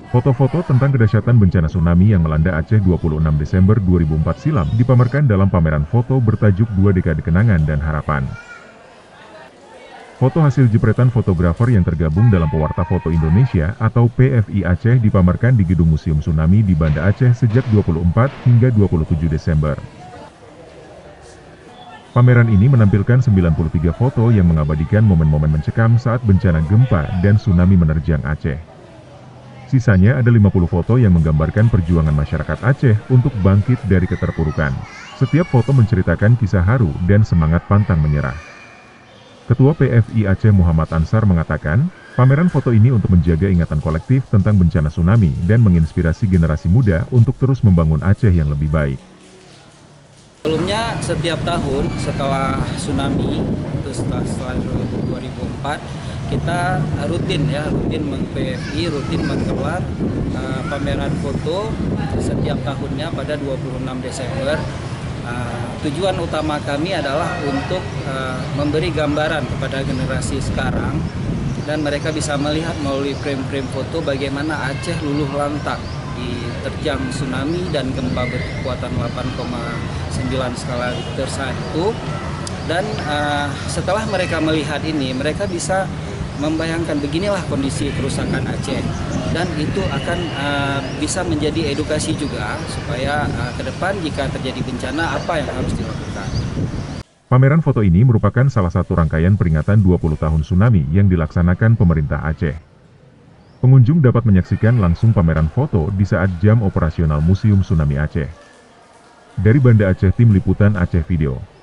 Foto-foto tentang kedahsyatan bencana tsunami yang melanda Aceh 26 Desember 2004 silam dipamerkan dalam pameran foto bertajuk Dua Dekade Kenangan dan Harapan. Foto hasil jepretan fotografer yang tergabung dalam Pewarta Foto Indonesia atau PFI Aceh dipamerkan di Gedung Museum Tsunami di Banda Aceh sejak 24 hingga 27 Desember. Pameran ini menampilkan 93 foto yang mengabadikan momen-momen mencekam saat bencana gempa dan tsunami menerjang Aceh. Sisanya ada 50 foto yang menggambarkan perjuangan masyarakat Aceh untuk bangkit dari keterpurukan. Setiap foto menceritakan kisah haru dan semangat pantang menyerah. Ketua PFI Aceh Muhammad Ansar mengatakan, pameran foto ini untuk menjaga ingatan kolektif tentang bencana tsunami dan menginspirasi generasi muda untuk terus membangun Aceh yang lebih baik. Sebelumnya setiap tahun setelah tsunami, itu setelah 2004, kita rutin rutin menggelar pameran foto setiap tahunnya pada 26 Desember. Tujuan utama kami adalah untuk memberi gambaran kepada generasi sekarang dan mereka bisa melihat melalui frame-frame foto bagaimana Aceh luluh lantak diterjang tsunami dan gempa berkekuatan 8,9 skala Richter 1. Dan setelah mereka melihat ini, mereka bisa membayangkan beginilah kondisi kerusakan Aceh, dan itu akan bisa menjadi edukasi juga supaya ke depan jika terjadi bencana apa yang harus dilakukan. Pameran foto ini merupakan salah satu rangkaian peringatan 20 tahun tsunami yang dilaksanakan pemerintah Aceh. Pengunjung dapat menyaksikan langsung pameran foto di saat jam operasional Museum Tsunami Aceh. Dari Banda Aceh, Tim Liputan Aceh Video.